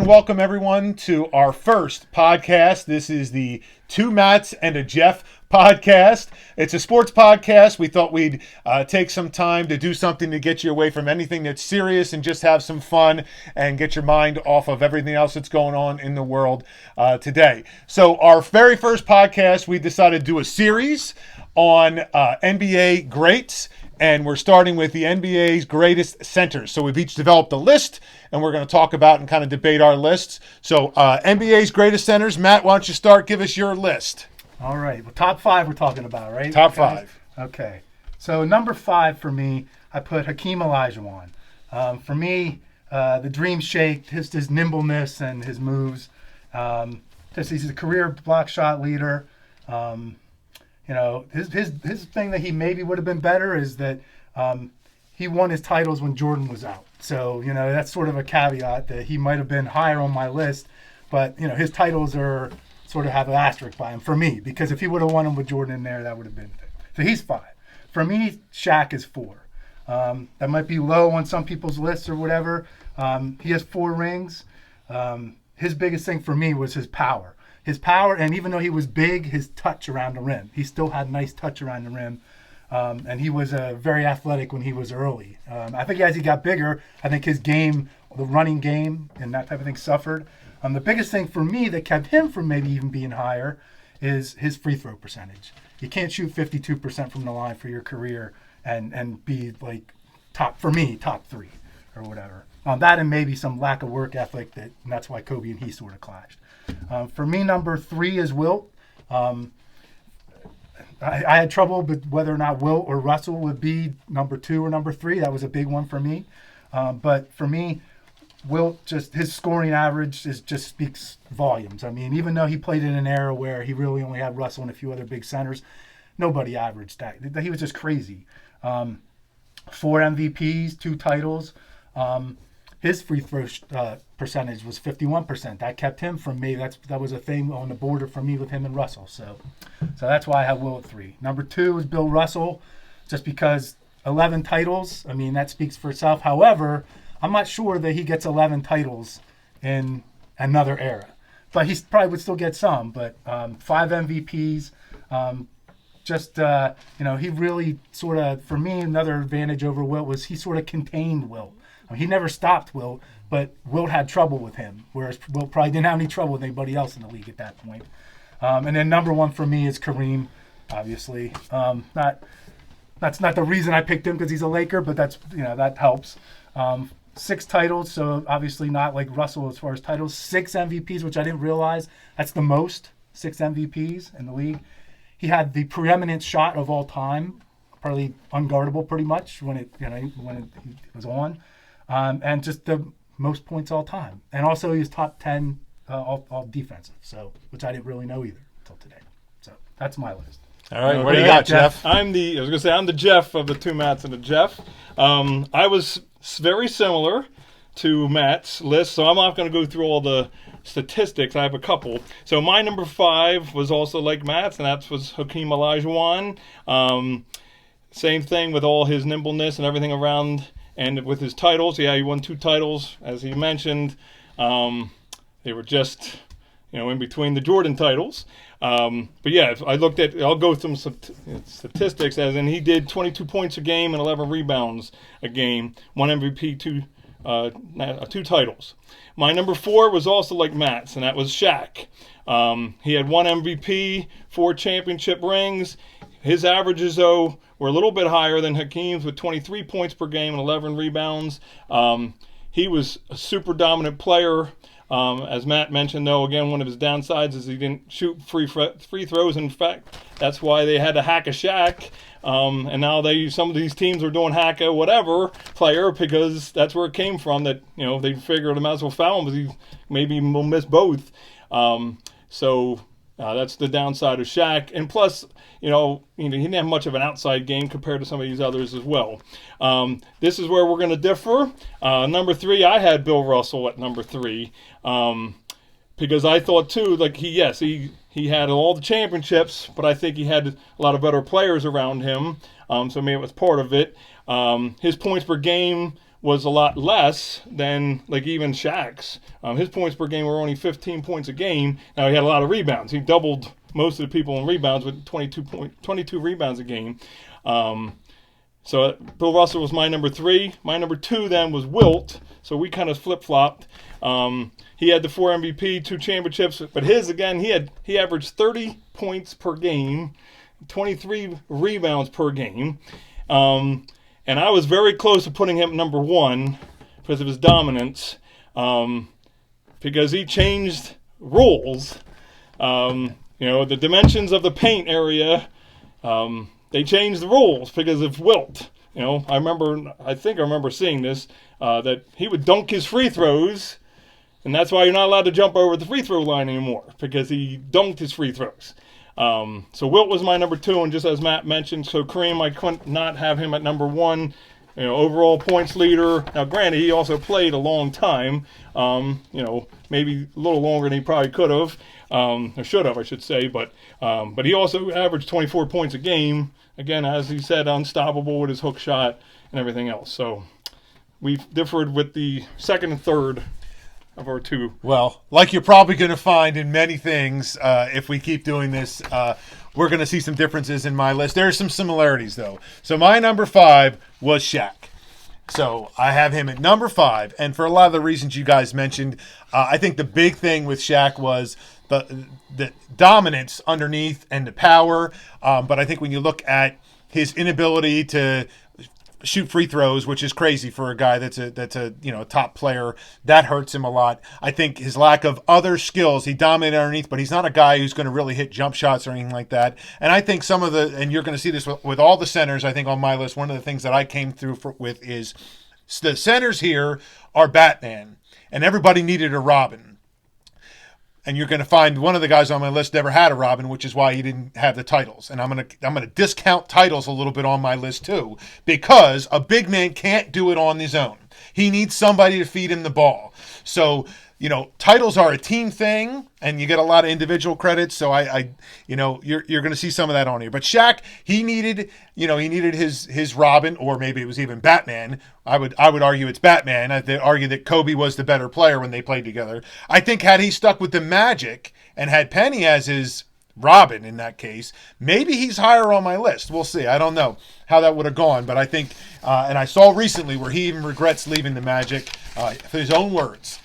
and welcome everyone to our first podcast. This is the Two Matts and a Jeff podcast. It's a sports podcast. We thought we'd take some time to do something to get you away from anything that's serious and just have some fun and get your mind off of everything else that's going on in the world today. So our very first podcast, we decided to do a series on NBA greats. And we're starting with the NBA's greatest centers. So we've each developed a list, and we're going to talk about and kind of debate our lists. So NBA's greatest centers. Matt, why don't you start? Give us your list. All right. Well, top five we're talking about, right? Top five. Okay. So number 5 for me, I put Hakeem Olajuwon. For me, the dream shake, his nimbleness and his moves. He's a career block shot leader. His thing that he maybe would have been better is that he won his titles when Jordan was out. So, that's sort of a caveat that he might have been higher on my list. But, his titles are sort of have an asterisk by him for me. Because if he would have won them with Jordan in there, that would have been it. So he's 5. For me, Shaq is 4. That might be low on some people's lists or whatever. He has 4 rings. His biggest thing for me was his power. His power, and even though he was big, his touch around the rim. He still had nice touch around the rim. And he was very athletic when he was early. I think as he got bigger, I think his game, the running game and that type of thing suffered. The biggest thing for me that kept him from maybe even being higher is his free throw percentage. You can't shoot 52% from the line for your career and be like top 3 or whatever. That and maybe some lack of work ethic, and that's why Kobe and he sort of clashed. For me, number 3 is Wilt. I had trouble with whether or not Wilt or Russell would be number 2 or number 3. That was a big one for me. But for me, Wilt, just his scoring average just speaks volumes. I mean, even though he played in an era where he really only had Russell and a few other big centers, nobody averaged that. He was just crazy. 4 MVPs, 2 titles. His free throw percentage was 51%. That kept him from me. That was a thing on the border for me with him and Russell. So that's why I have Will at 3. Number 2 is Bill Russell, just because 11 titles. I mean, that speaks for itself. However, I'm not sure that he gets 11 titles in another era. But he probably would still get some. But 5 MVPs. He really sort of, for me, another advantage over Wilt was he sort of contained Wilt. He never stopped Wilt, but Wilt had trouble with him, whereas Wilt probably didn't have any trouble with anybody else in the league at that point. And then number 1 for me is Kareem, obviously. That's not the reason I picked him because he's a Laker, but that helps. 6 titles, so obviously not like Russell as far as titles. 6 MVPs, which I didn't realize. That's the most, 6 MVPs in the league. He had the preeminent shot of all time, probably unguardable pretty much when it was on. And just the most points all time. And also he was top 10 all defensive, which I didn't really know either until today. So that's my list. All right, what do you got, Jeff? I'm the Jeff of the Two Matts and the Jeff. I was very similar to Matt's list, so I'm not going to go through all the statistics. I have a couple. So my number 5 was also like Matt's, and that was Hakeem Olajuwon. Same thing with all his nimbleness and everything around. And with his titles, he won 2 titles, as he mentioned. They were just, in between the Jordan titles. But yeah, I'll go through some statistics, as in he did 22 points a game and 11 rebounds a game, 1 MVP, 2 titles. My number 4 was also like Matt's, and that was Shaq. He had 1 MVP, 4 championship rings. His averages, though, were a little bit higher than Hakeem's with 23 points per game and 11 rebounds. He was a super dominant player. As Matt mentioned, though, again, one of his downsides is he didn't shoot free throws. In fact, that's why they had to hack a Shaq. And now some of these teams are doing hack a whatever player because that's where it came from. That they figured they might as well foul him because he maybe will miss both. That's the downside of Shaq. And plus, he didn't have much of an outside game compared to some of these others as well. This is where we're going to differ. Number 3, I had Bill Russell at number 3 because I thought too, like he had all the championships, but I think he had a lot of better players around him. So maybe it was part of it. His points per game was a lot less than like even Shaq's. His points per game were only 15 points a game. Now he had a lot of rebounds. He doubled most of the people in rebounds with 22 rebounds a game. So Bill Russell was my number 3. My number 2 then was Wilt. So we kind of flip-flopped. He had the 4 MVP, 2 championships, but his, again, he averaged 30 points per game, 23 rebounds per game. And I was very close to putting him number 1 because of his dominance, because he changed rules. The dimensions of the paint area, they changed the rules because of Wilt. I think I remember seeing this, that he would dunk his free throws, and that's why you're not allowed to jump over the free throw line anymore, because he dunked his free throws. So Wilt was my number 2, and just as Matt mentioned, so Kareem, I couldn't not have him at number 1. Overall points leader. Now, granted, he also played a long time, maybe a little longer than he probably could have, or should have, I should say, but he also averaged 24 points a game. Again, as he said, unstoppable with his hook shot and everything else. So we've differed with the second and third of our 2. Well, like you're probably going to find in many things, if we keep doing this, we're going to see some differences in my list. There are some similarities, though. So my number 5 was Shaq. So I have him at number 5. And for a lot of the reasons you guys mentioned, I think the big thing with Shaq was the dominance underneath and the power. But I think when you look at his inability to shoot free throws, which is crazy for a guy that's a top player, that hurts him a lot. I think his lack of other skills, he dominated underneath, but he's not a guy who's going to really hit jump shots or anything like that. And I think and you're going to see this with all the centers, I think on my list, one of the things that I came through with is the centers here are Batman, and everybody needed a Robin. And you're going to find one of the guys on my list never had a Robin, which is why he didn't have the titles. And I'm going to discount titles a little bit on my list too, because a big man can't do it on his own. He needs somebody to feed him the ball. So, titles are a team thing, and you get a lot of individual credits. So you're going to see some of that on here. But Shaq, he needed his Robin, or maybe it was even Batman. I would argue it's Batman. I'd argue that Kobe was the better player when they played together. I think had he stuck with the Magic and had Penny as his Robin in that case, maybe he's higher on my list. We'll see. I don't know how that would have gone, but I think, and I saw recently where he even regrets leaving the Magic, for his own words.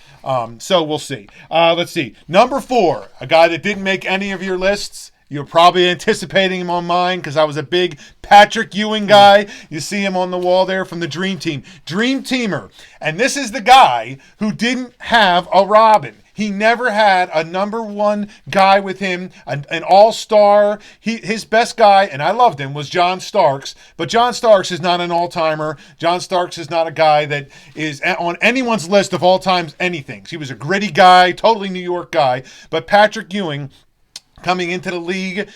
So we'll see. Let's see. Number 4, a guy that didn't make any of your lists. You're probably anticipating him on mine because I was a big Patrick Ewing guy. You see him on the wall there from the Dream Team. Dream Teamer. And this is the guy who didn't have a Robin. He never had a number 1 guy with him, an all-star. His best guy, and I loved him, was John Starks. But John Starks is not an all-timer. John Starks is not a guy that is on anyone's list of all-time anything. He was a gritty guy, totally New York guy. But Patrick Ewing, coming into the league,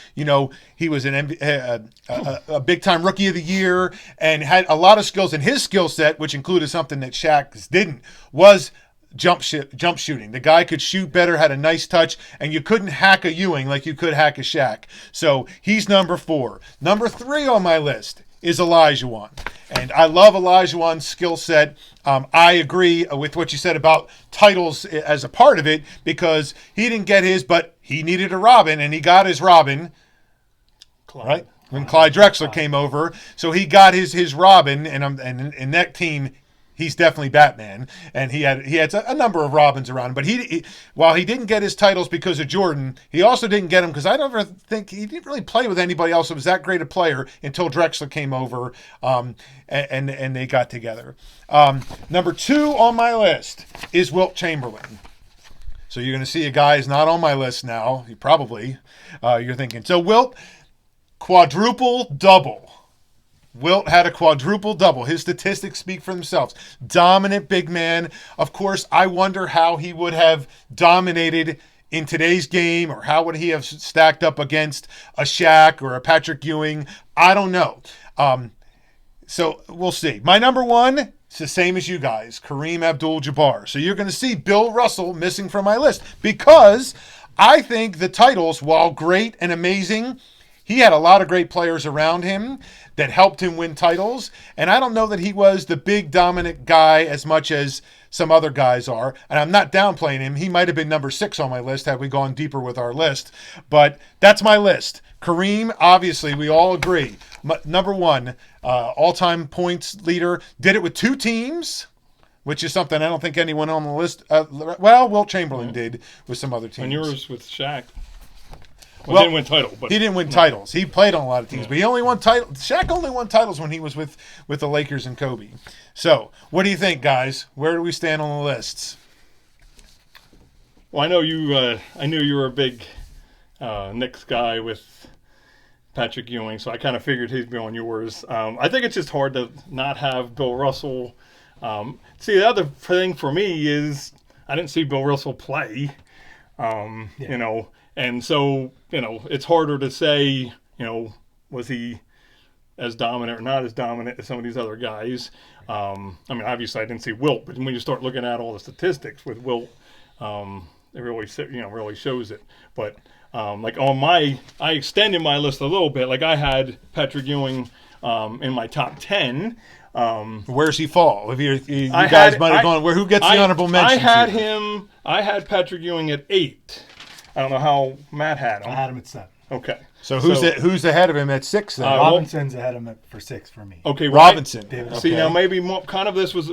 he was a big-time rookie of the year and had a lot of skills. And his skill set, which included something that Shaq didn't, was jump shooting. The guy could shoot better, had a nice touch, and you couldn't hack a Ewing like you could hack a Shaq. So he's number 4. Number 3 on my list is Olajuwon. And I love Olajuwon's skill set. I agree with what you said about titles as a part of it, because he didn't get his, but he needed a Robin, and he got his Robin, right? When Clyde Drexler came over. So he got his Robin, and in that team, he's definitely Batman, and he had a number of Robins around him. But while he didn't get his titles because of Jordan, he also didn't get them because I never think he didn't really play with anybody else who was that great a player until Drexler came over, and they got together. Number 2 on my list is Wilt Chamberlain. So you're going to see a guy who's not on my list now. You're thinking, so Wilt, quadruple double. Wilt had a quadruple double. His statistics speak for themselves. Dominant big man. Of course, I wonder how he would have dominated in today's game, or how would he have stacked up against a Shaq or a Patrick Ewing. I don't know. So we'll see. My number 1, it's the same as you guys, Kareem Abdul-Jabbar. So you're going to see Bill Russell missing from my list, because I think the titles, while great and amazing, he had a lot of great players around him. that helped him win titles. And I don't know that he was the big dominant guy as much as some other guys are. And I'm not downplaying him. He might have been number 6 on my list had we gone deeper with our list. But that's my list. Kareem, obviously, we all agree. Number 1, all-time points leader. Did it with 2 teams, which is something I don't think anyone on the list. Wilt Chamberlain did with some other teams. And yours with Shaq. Well, he didn't win title, but he didn't win titles. He played on a lot of teams, but he only won titles. Shaq only won titles when he was with the Lakers and Kobe. So, what do you think, guys? Where do we stand on the lists? Well, I know you. I knew you were a big Knicks guy with Patrick Ewing, so I kind of figured he'd be on yours. I think it's just hard to not have Bill Russell. See, the other thing for me is I didn't see Bill Russell play. You know, and so it's harder to say. Was he as dominant or not as dominant as some of these other guys? I mean, obviously I didn't see Wilt, but when you start looking at all the statistics with Wilt, it really really shows it. But like I extended my list a little bit. Like I had Patrick Ewing in my top 10. Where's he fall? If you guys might have gone where? Who gets the honorable mention? I had Patrick Ewing at 8. I don't know how Matt had him. I had him at 7. Okay. So who's ahead of him at 6 then? Robinson's ahead of him for 6 for me. Okay, Robinson. Right. See, now maybe kind of this was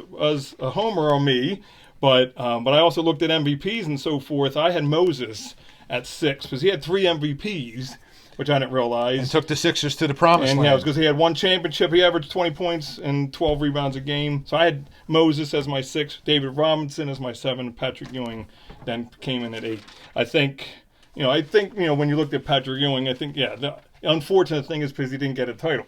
a homer on me, but I also looked at MVPs and so forth. I had Moses at 6 because he had 3 MVPs, which I didn't realize. And took the Sixers to the promised land. Yeah, because he had 1 championship. He averaged 20 points and 12 rebounds a game. So I had Moses as my 6, David Robinson as my 7, Patrick Ewing then came in at 8. I think when you looked at Patrick Ewing, I think the unfortunate thing is because he didn't get a title.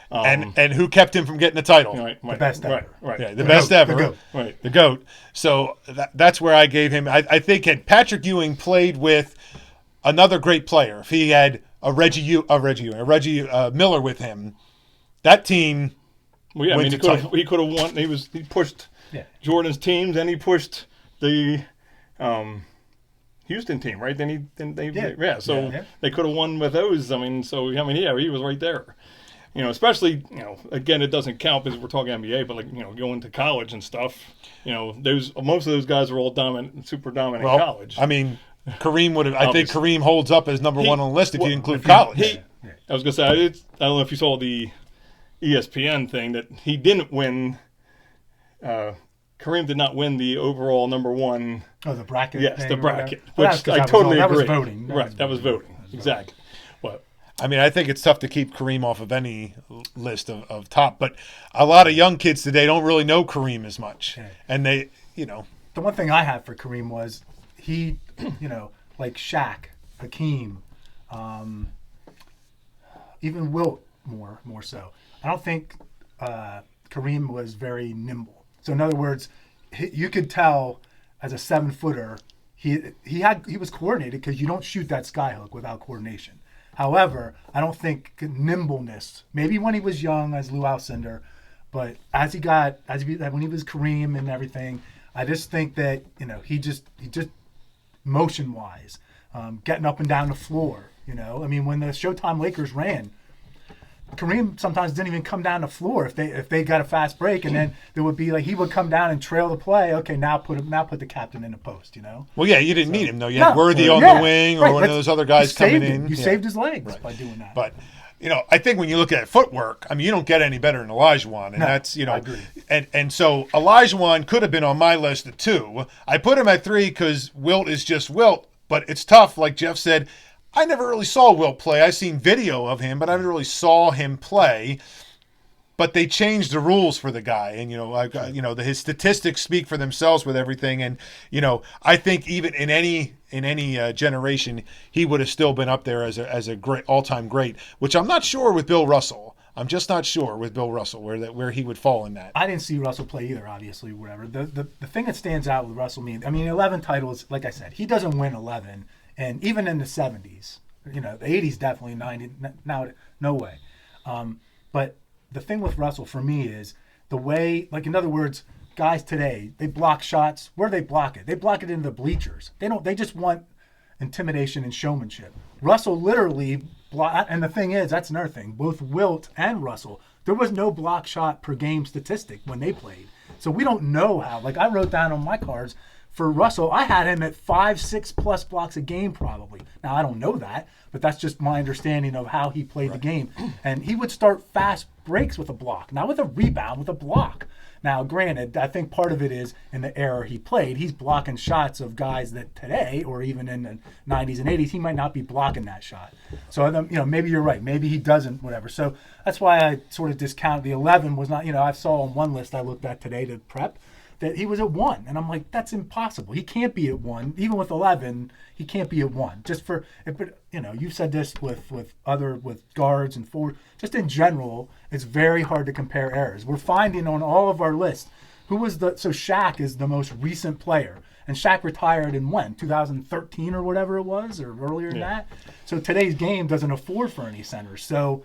And who kept him from getting a title? Right, the best ever. Right. Yeah, the best ever. The GOAT. Right. The GOAT. So that's where I gave him. I think had Patrick Ewing played with another great player, if he had a Reggie Miller with him, that team. Well, yeah, I mean, he could have won. He pushed Jordan's teams, and he pushed the Houston team, right? They could have won with those. I mean, he was right there. Especially, again, it doesn't count because we're talking NBA, but going to college and stuff, most of those guys are all super dominant in college. I mean, Kareem would have. I think Kareem holds up as number 1 on the list if you include college. I was gonna say, I don't know if you saw the ESPN thing that he didn't win. Kareem did not win the overall number 1. Oh, the bracket. Yes, the bracket. Well, which I totally agree. That was voting. That was voting. Exactly. But I mean, I think it's tough to keep Kareem off of any list of top, but a lot of young kids today don't really know Kareem as much, and they, The one thing I had for Kareem was he, like Shaq, Hakeem, even Wilt more so. I don't think Kareem was very nimble. So in other words, you could tell as a 7-footer, he was coordinated because you don't shoot that skyhook without coordination. However, I don't think nimbleness. Maybe when he was young as Lou Alcindor, but when he was Kareem and everything, I just think that he just motion wise, getting up and down the floor. I mean, when the Showtime Lakers ran, Kareem sometimes didn't even come down the floor if they got a fast break, and then there would be he would come down and trail the play. Okay, now put the captain in the post. Well, yeah, you didn't need him though. You had Worthy on the wing or one of those other guys coming in. You saved his legs by doing that. But I think when you look at footwork, I mean, you don't get any better than Olajuwon, and that's I agree. And so Olajuwon could have been on my list at 2. I put him at 3 because Wilt is just Wilt, but it's tough. Like Jeff said, I never really saw Wilt play. I've seen video of him, but I never really saw him play. But they changed the rules for the guy, and his statistics speak for themselves with everything. And I think even in any generation, he would have still been up there as a great all-time great. Which I'm not sure with Bill Russell. I'm just not sure with Bill Russell where he would fall in that. I didn't see Russell play either, obviously, whatever. The thing that stands out with Russell, 11 titles. Like I said, he doesn't win 11. And even in the 70s, the 80s definitely, 90, now, no way. But the thing with Russell for me is the way, in other words, guys today, they block shots. Where do they block it? They block it in the bleachers. They just want intimidation and showmanship. Russell literally block. And the thing is, that's another thing. Both Wilt and Russell, there was no block shot per game statistic when they played. So we don't know how. Like I wrote down on my cards for Russell, I had him at 5-6 plus blocks a game probably. Now I don't know that, but that's just my understanding of how he played the game. And he would start fast breaks with a block, not with a rebound, with a block. Now, granted, I think part of it is in the era he played, he's blocking shots of guys that today, or even in the 90s and 80s, he might not be blocking that shot. So, maybe you're right. Maybe he doesn't, whatever. So that's why I sort of discount the 11 was not, I saw on one list I looked at today to prep that he was at 1. And I'm like, that's impossible. He can't be at 1. Even with 11, he can't be at 1. Just for, but you've said this with guards and forward. Just in general, it's very hard to compare errors. We're finding on all of our lists, so Shaq is the most recent player. And Shaq retired in when? 2013 or whatever it was, or earlier than that. So today's game doesn't afford for any centers. So,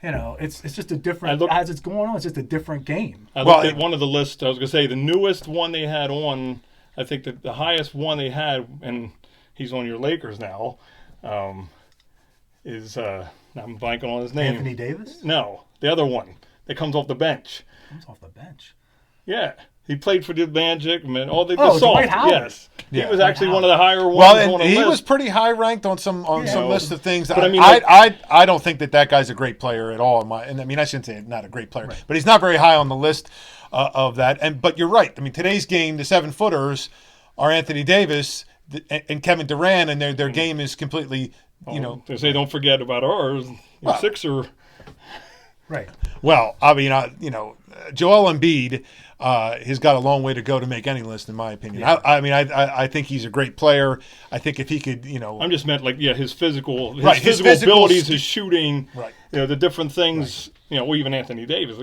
it's just a different, as it's going on, it's just a different game. I looked at one of the lists. I was going to say the newest one they had on, I think the highest one they had, and he's on your Lakers now, is, I'm blanking on his name. Anthony Davis? No, the other one that comes off the bench. Comes off the bench? Yeah. He played for the Magic, man. Dwight Howard. Yes, yeah. He was actually one of the higher ones. Well, and on he list. was pretty high ranked on some list of things. But I don't think that guy's a great player at all. I shouldn't say not a great player, but he's not very high on the list of that. But you're right. I mean, today's game, the 7-footers are Anthony Davis and Kevin Durant, and their game is completely, They say don't forget about ours. Sixer. Right. Well, I mean, Joel Embiid has got a long way to go to make any list, in my opinion. Yeah. I think he's a great player. I think if he could, I'm just meant his physical abilities, his shooting, right. The different things. Right. Or even Anthony Davis.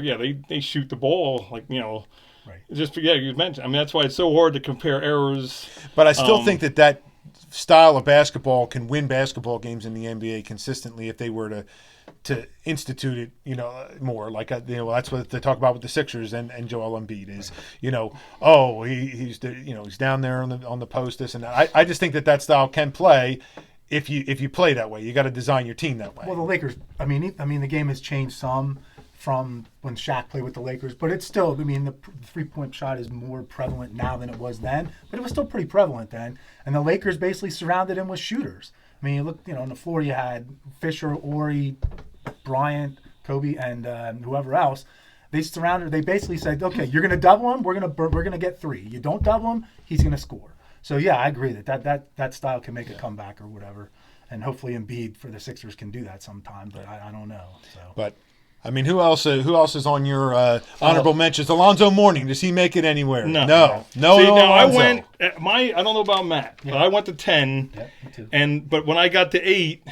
They shoot the ball Right. Just you mentioned. I mean, that's why it's so hard to compare errors. But I still think that style of basketball can win basketball games in the NBA consistently if they were to institute it, more like that's what they talk about with the Sixers and Joel Embiid is, he's down there on the post this and that. I just think that style can play if you play that way. You got to design your team that way. Well, the Lakers, I mean the game has changed some from when Shaq played with the Lakers, but it's still, the 3-point shot is more prevalent now than it was then, but it was still pretty prevalent then. And the Lakers basically surrounded him with shooters. I mean, you look, on the floor you had Fisher, Ori, Bryant, Kobe, and whoever else. They basically said, okay, you're going to double him, we're going to get 3. You don't double him, he's going to score. So yeah, I agree that style can make a comeback or whatever, and hopefully Embiid for the Sixers can do that sometime, but I don't know. So. But I mean, who else is on your honorable mentions? Alonzo Mourning, does he make it anywhere? No. See, now I went I don't know about Matt, but I went to 10. Yeah, me too. But when I got to 8,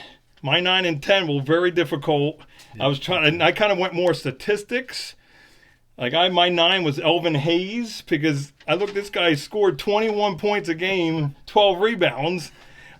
my 9 and 10 were very difficult. Yeah. I kind of went more statistics. My 9 was Elvin Hayes, because I looked, this guy scored 21 points a game, 12 rebounds.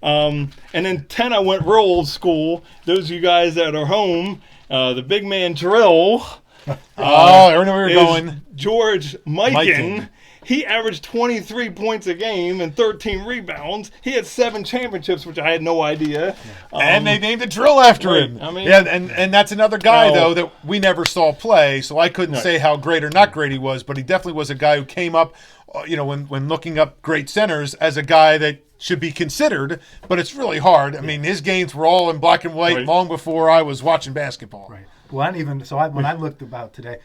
And then 10, I went real old school. Those of you guys that are home, the big man drill. I know where you're going. George Mikan. He averaged 23 points a game and 13 rebounds. He had 7 championships, which I had no idea. And they named a drill after him. I mean, and that's another guy, though, that we never saw play, so I couldn't say how great or not great he was, but he definitely was a guy who came up, when looking up great centers, as a guy that should be considered, but it's really hard. I mean, his games were all in black and white long before I was watching basketball. Right. Well, when I looked about today,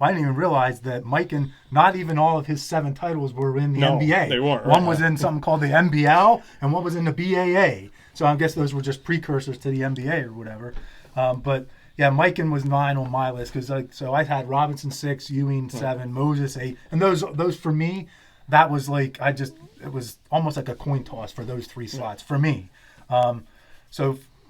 I didn't even realize that Mikan, not even all of his 7 titles were in the NBA. They weren't. One was in something called the NBL, and one was in the BAA. So I guess those were just precursors to the NBA or whatever. But yeah, Mikan was 9 on my list because I had Robinson 6, Ewing 7, Moses 8, and those for me, that was it was almost like a coin toss for those 3 slots for me. I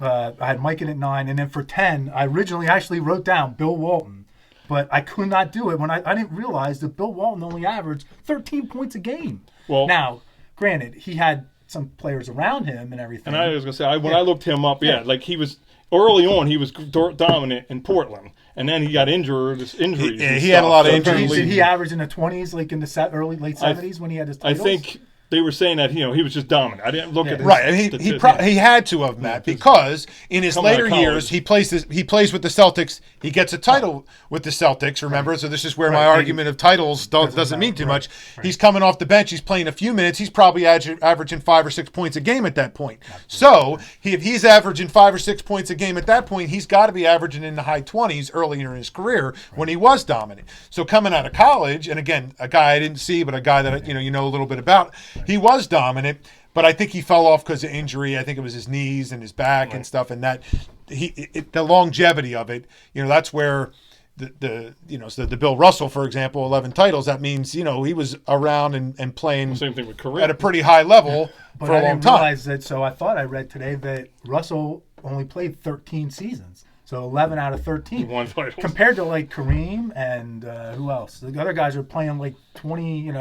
had Mikan at 9, and then for 10, I originally actually wrote down Bill Walton. But I could not do it when I didn't realize that Bill Walton only averaged 13 points a game. Well, now, granted, he had some players around him and everything. And I was going to say, when I looked him up, he was early on. He was dominant in Portland, and then he got injuries. He had a lot of injuries. Did he average in the 20s, like in the late 70s when he had his titles? I think they were saying that he was just dominant. I didn't look at his Right, and statistics. he had to have, Matt, because in his Coming out of later college. years he plays with the Celtics. He gets a title with the Celtics. Remember, so this is where my argument of titles doesn't mean too much. He's coming off the bench. He's playing a few minutes. He's probably averaging 5 or 6 points a game at that point. So if he's averaging 5 or 6 points a game at that point, he's got to be averaging in the high 20s earlier in his career when he was dominant. So coming out of college, and again, a guy I didn't see, but a guy that you know a little bit about, he was dominant. But I think he fell off because of injury. I think it was his knees and his back and stuff, and that the longevity of it. That's where the Bill Russell, for example, 11 titles. That means he was around and playing Same thing with Kareem. at a pretty high level for a long didn't time. realize that. So I thought I read today that Russell only played 13 seasons. So 11 out of 13. He won titles. Compared to like Kareem and who else? The other guys are playing like 20.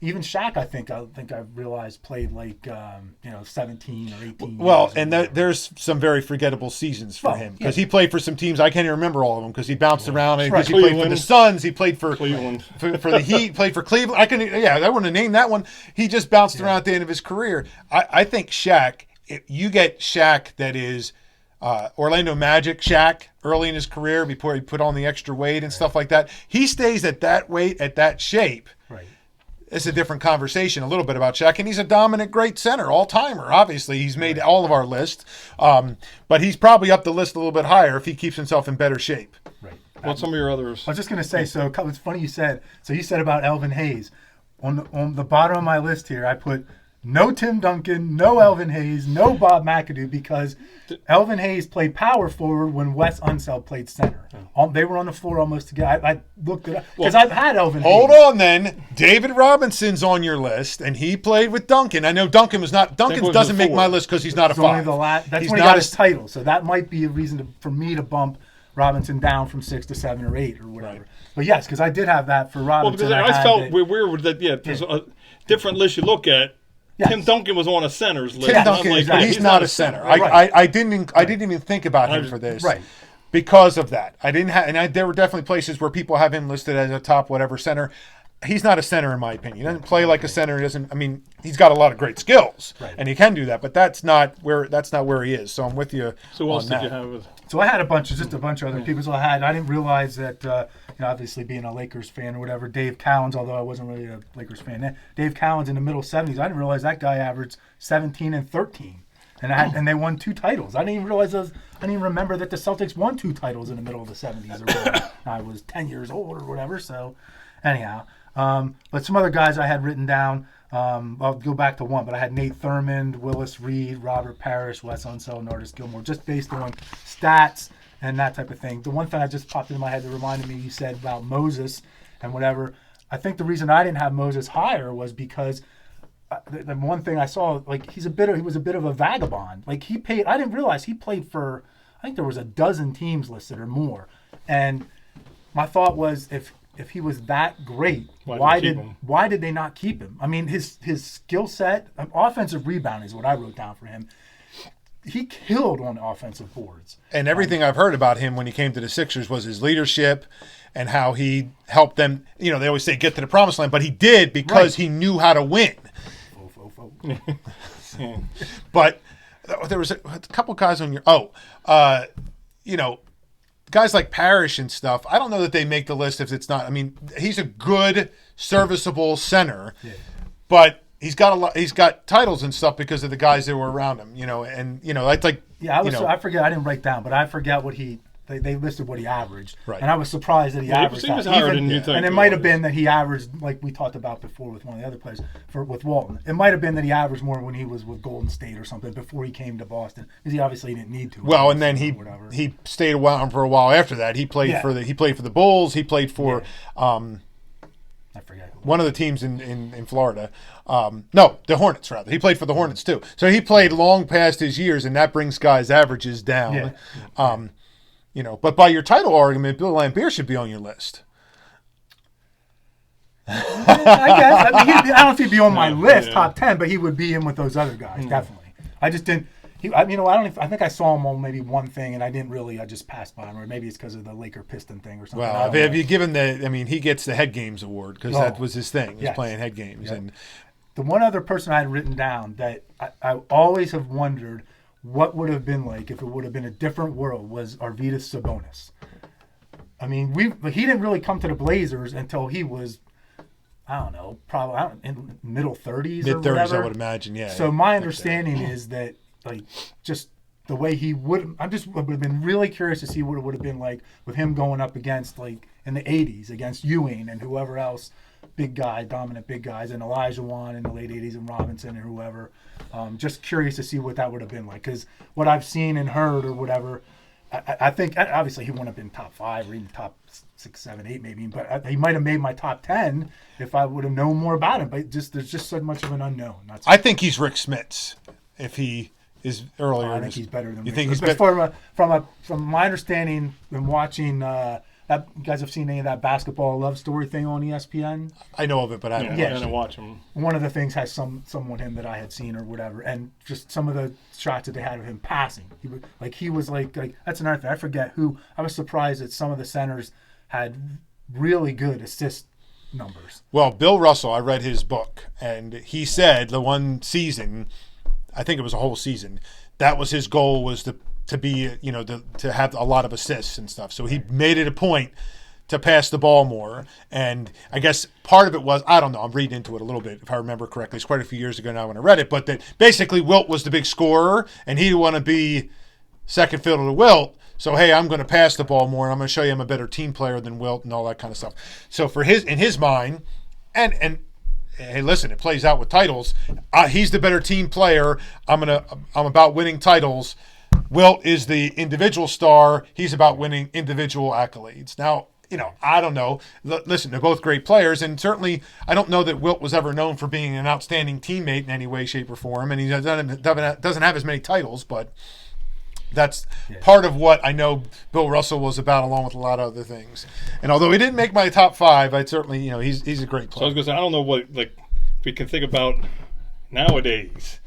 Even Shaq, I think I realized played like 17 or 18. Well, years and or whatever. there's some very forgettable seasons for Well, him because yeah. he played for some teams I can't even remember all of them because he bounced around and Right. because he played for the Cleveland. Suns, he played for Cleveland. for the Heat, played for Cleveland. I wouldn't have named that one. He just bounced around at the end of his career. I think Shaq, if you get Shaq that is Orlando Magic Shaq early in his career before he put on the extra weight and stuff like that, he stays at that weight, at that shape. Right. It's a different conversation a little bit about Shaq, and he's a dominant, great center, all-timer. Obviously, he's made all of our lists, but he's probably up the list a little bit higher if he keeps himself in better shape. Right. What's some of your others? I was just going to say, so it's funny you said, so you said about Elvin Hayes. On the bottom of my list here, I put no Tim Duncan, no Elvin Hayes, no Bob McAdoo, because Elvin Hayes played power forward when Wes Unseld played center. They were on the floor almost together. I looked it up because I've had Elvin Hayes. Hold on, then. David Robinson's on your list, and he played with Duncan. I know Duncan was not. Duncan was doesn't a make four. my list because he's not a It's only five. that's He's when he not got a- his title. So that might be a reason for me to bump Robinson down from 6 to 7 or 8 or whatever. Right. But yes, because I did have that for Well, Robinson. because I had felt that- weird with that. Yeah, there's a different list you look at. Yes. Tim Duncan was on a center's list. Tim and I'm Duncan, like, exactly. he's not a center. Right. I didn't even think about him for this. Right. Because of that, I didn't have, and there were definitely places where people have him listed as a top whatever center. He's not a center in my opinion. He doesn't play like a center. He doesn't. I mean, he's got a lot of great skills, Right. and he can do that. But that's not where he is. So I'm with you. So who else on did that. you have? With, So I had just a bunch of other people. So I didn't realize that, obviously being a Lakers fan or whatever, Dave Cowens, although I wasn't really a Lakers fan then, Dave Cowens in the middle 70s, I didn't realize that guy averaged 17 and 13. And they won 2 titles. I didn't even realize I didn't even remember that the Celtics won 2 titles in the middle of the 70s or whatever. I was 10 years old or whatever. So anyhow, but some other guys I had written down. I'll go back to one, but I had Nate Thurmond, Willis Reed, Robert Parrish, Wes Unseld, and Artis Gilmore, just based on stats and that type of thing. The one thing that just popped into my head that reminded me, you said about Moses and whatever. I think the reason I didn't have Moses higher was because the one thing I saw, like he was a bit of a vagabond. Like I didn't realize he played for, I think there was a dozen teams listed or more. And my thought was, if he was that great, why did they not keep him? I mean, his skill set, offensive rebound is what I wrote down for him. He killed on offensive boards. And everything I've heard about him when he came to the Sixers was his leadership and how he helped them. They always say get to the promised land, but he did because he knew how to win. But there was a couple guys on your guys like Parrish and stuff. I don't know that they make the list if it's not. I mean, he's a good, serviceable center, but he's got a lot. He's got titles and stuff because of the guys that were around him. That's like I forget. I didn't write down, but I forget what they listed what he averaged, Right. and I was surprised that he averaged. he was that. higher than you think and it he might have was. been that he averaged, like we talked about before with one of the other players, with Walton. It might have been that he averaged more when he was with Golden State or something before he came to Boston, because he obviously didn't need to. Well, and then Whatever. he stayed for a while after that. He played for the Bulls. He played for I forget. one of the teams in Florida. No, the Hornets rather. He played for the Hornets too. So he played long past his years, and that brings guys' averages down. But by your title argument, Bill Laimbeer should be on your list. I guess. I don't know if he'd be on my list, top 10, but he would be in with those other guys, definitely. I just didn't. I think I saw him on maybe one thing, and I didn't really. I just passed by him, or maybe it's because of the Laker Piston thing or something. Well, if you give him he gets the Head Games award because that was his thing. He was Yes. playing head games, Yeah. and the one other person I had written down that I always have wondered what would have been like if it would have been a different world was Arvydas Sabonis. I mean, he didn't really come to the Blazers until he was, I don't know, probably in middle 30s or Mid-30s, whatever. I would imagine, yeah. So my understanding is that, like, just the way he would, I would have been really curious to see what it would have been like with him going up against, like, in the 80s, against Ewing and whoever else, dominant big guys, and Elijah Wan in the late 80s and Robinson or whoever. Just curious to see what that would have been like. Because what I've seen and heard or whatever, I think obviously he wouldn't have been top 5 or even top 6, 7, 8 maybe, but he might have made my top 10 if I would have known more about him. But there's just so much of an unknown. I think he's Rick Smits if he is earlier. I think he's better than. You Rick. think he's better? From my understanding and watching, that you guys have seen any of that basketball love story thing on ESPN? I know of it, but I haven't. I didn't watch him. One of the things has someone him that I had seen or whatever, and just some of the shots that they had of him passing. He was like that's another thing. I forget who. I was surprised that some of the centers had really good assist numbers. Well, Bill Russell, I read his book, and he said the one season, I think it was a whole season, that was his goal, was to be, to have a lot of assists and stuff. So he made it a point to pass the ball more. And I guess part of it was, I don't know, I'm reading into it a little bit, if I remember correctly. It's quite a few years ago now when I read it, but that basically Wilt was the big scorer, and he didn't want to be second fiddle to Wilt. So, hey, I'm going to pass the ball more, and I'm going to show you I'm a better team player than Wilt and all that kind of stuff. So in his mind, and hey, listen, it plays out with titles. He's the better team player. I'm about winning titles. Wilt is the individual star. He's about winning individual accolades. Now, I don't know. Listen, they're both great players, and certainly I don't know that Wilt was ever known for being an outstanding teammate in any way, shape, or form, and he doesn't have as many titles, but that's part of what I know Bill Russell was about, along with a lot of other things. And although he didn't make my top 5, I'd certainly, he's a great player. So I was going to say, I don't know what, if we can think about nowadays,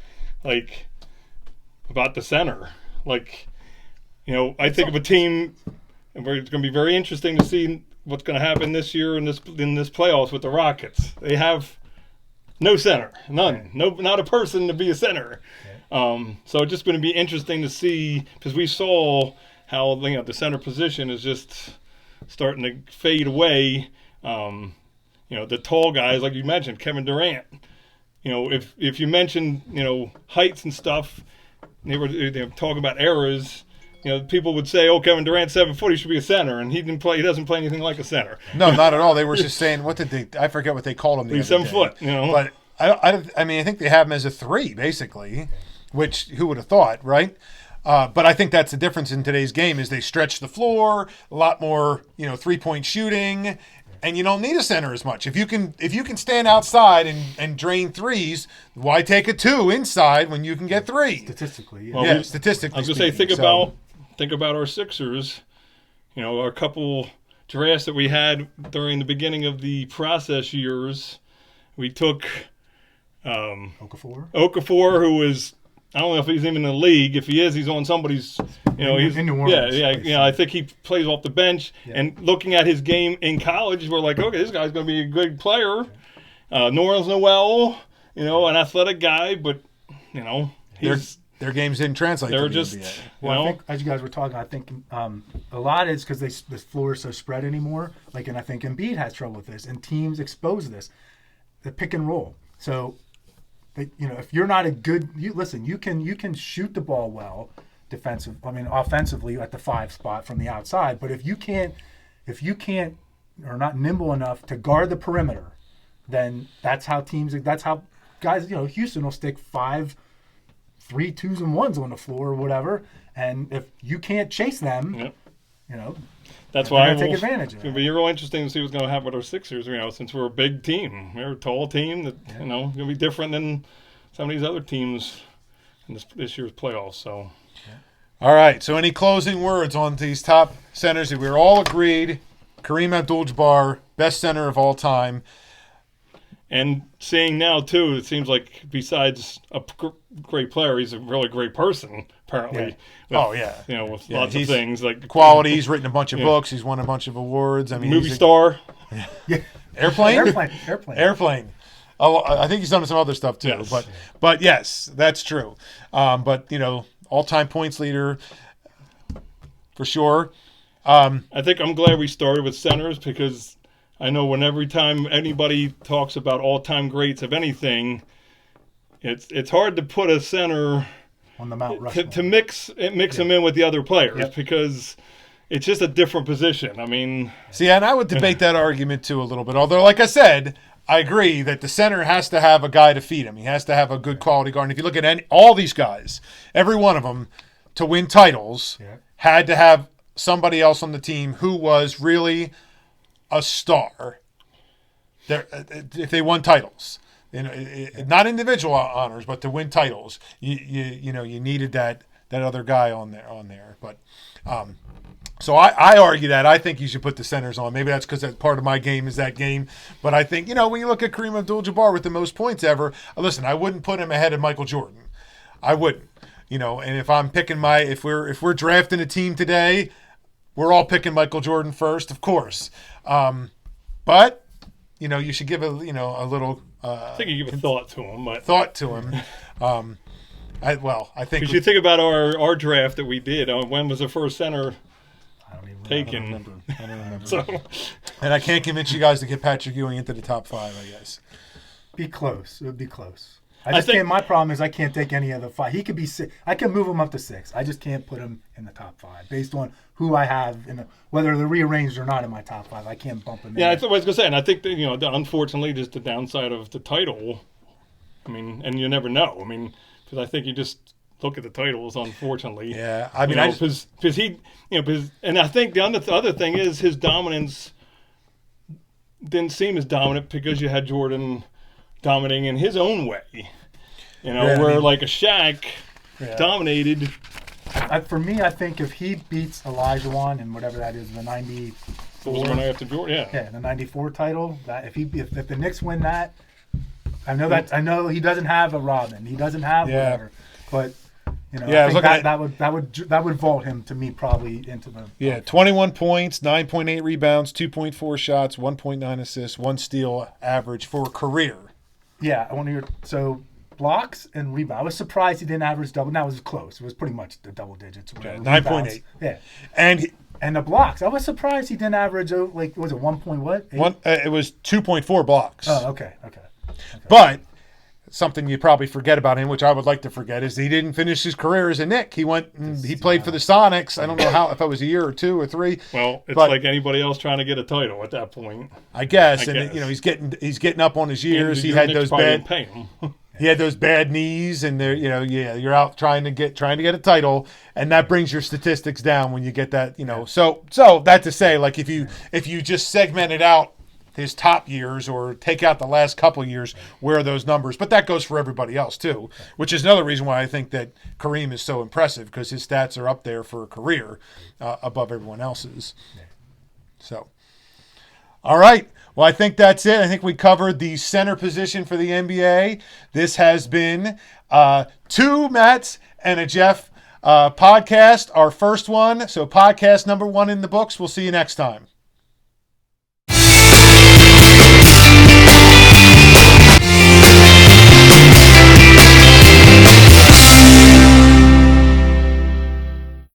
about the center. I think of a team, and it's going to be very interesting to see what's going to happen this year in this playoffs with the Rockets. They have no center, none, not a person to be a center. So it's just going to be interesting to see, because we saw how the center position is just starting to fade away. The tall guys, like you mentioned, Kevin Durant. If you mentioned heights and stuff, they were talking about eras. People would say, "Oh, Kevin Durant's 7 foot; he should be a center," and he doesn't play anything like a center. No, not at all. They were just saying, I forget what they called him. He's 7 foot. But I think they have him as a 3 basically. Which, who would have thought, right? But I think that's the difference in today's game is they stretch the floor, a lot more, 3-point shooting, and you don't need a center as much. If you can stand outside and drain threes, why take a 2 inside when you can get 3? Statistically, yeah. Well, statistically. I was going to say, think about our Sixers. Our couple drafts that we had during the beginning of the process years. We took Okafor, who was, I don't know if he's even in the league. If he is, he's on somebody's. He's in New Orleans. Yeah. I think he plays off the bench. Yeah. And looking at his game in college, we're like, okay, this guy's going to be a good player. Nerlens Noel, an athletic guy, but their games didn't translate. They're to just the NBA. Well, I think as you guys were talking, I think a lot is because the floor is so spread anymore. And I think Embiid has trouble with this, and teams expose this, the pick and roll. So. If you're not a good, you can shoot the ball well, offensively at the 5 spot from the outside. But if you can't, or not nimble enough to guard the perimeter, then that's how guys, Houston will stick 5, 3 2s and 1s on the floor or whatever. And if you can't chase them, that's why take advantage of it. It's going to be real interesting to see what's going to happen with our Sixers, since we're a big team. We're a tall team that, going to be different than some of these other teams in this year's playoffs. So, all right. So any closing words on these top centers? We're all agreed Kareem Abdul-Jabbar, best center of all time. And seeing now, too, it seems like besides a great player, he's a really great person, apparently. Yeah. With lots of things. Like quality. He's written a bunch of books. He's won a bunch of awards. Movie star. Airplane? Airplane. I think he's done some other stuff too. Yes. But yes, that's true. But all-time points leader for sure. I think I'm glad we started with centers because I know every time anybody talks about all-time greats of anything, it's hard to put a center on the Mount Rushmore. to mix them in with the other players Yep. because it's just a different position. I mean, See, and I would debate that argument too a little bit. Although, like I said, I agree that the center has to have a guy to feed him. He has to have a good quality guard. And if you look at all these guys, every one of them, to win titles, had to have somebody else on the team who was really a star. If they won titles, not individual honors, but to win titles, you needed that other guy on there. But so I argue that I think you should put the centers on. Maybe that's because that's part of my game is that game. But I think when you look at Kareem Abdul-Jabbar with the most points ever, listen, I wouldn't put him ahead of Michael Jordan. I wouldn't. And if I'm picking if we're drafting a team today, we're all picking Michael Jordan first, of course. But you should give a little. I think you give a thought to him. But thought to him. I think because you think about our draft that we did. When was the first center I don't even taken? I don't remember. So And I can't convince you guys to get Patrick Ewing into the top 5, I guess. Be close. It would be close. I think- can't. My problem is I can't take any of the 5. He could be 6. I can move him up to 6. I just can't put him in the top 5 based on who I have whether they're rearranged or not in my top 5. I can't bump him. yeah, that's what I was gonna say. And I think that unfortunately, just the downside of the title. I mean, and you never know. I mean, because I think you just look at the titles. Unfortunately, Yeah, I mean, because he, and I think the other thing is his dominance didn't seem as dominant because you had Jordan dominating in his own way. Like a Shaq dominated. For me, I think if he beats Olajuwon and whatever that is, the 94, Was going after Jordan. Yeah. the 94 title, that if the Knicks win that, I know he doesn't have a Robin, he doesn't have whatever, but Yeah, I was I think looking that would vault him to me probably into the 21 points, 9.8 rebounds, 2.4 shots, 1.9 assists, 1 steal average for a career. Yeah, I want to hear. So blocks and rebounds. I was surprised he didn't average double. That was close. It was pretty much the double digits. Yeah, Rebounds. 9.8. Yeah, And the blocks. I was surprised he didn't average was it 1 point what? 8? it was 2.4 blocks. Oh, okay. But something you probably forget about him, which I would like to forget, is he didn't finish his career as a Knick. He went and he played for the Sonics. I don't know if it was a year or 2 or 3. Well, it's but like anybody else trying to get a title at that point. I guess, I and guess. he's getting up on his years. And He your had Knicks those probably bad. didn't pay him. He had those bad knees, and you're out trying to get a title, and that brings your statistics down when you get that, So that to say, like if you just segmented out his top years or take out the last couple years, where are those numbers? But that goes for everybody else too, which is another reason why I think that Kareem is so impressive because his stats are up there for a career above everyone else's. So, all right. Well, I think that's it. I think we covered the center position for the NBA. This has been 2 Matts and a Jeff podcast, our first one. So podcast number 1 in the books. We'll see you next time.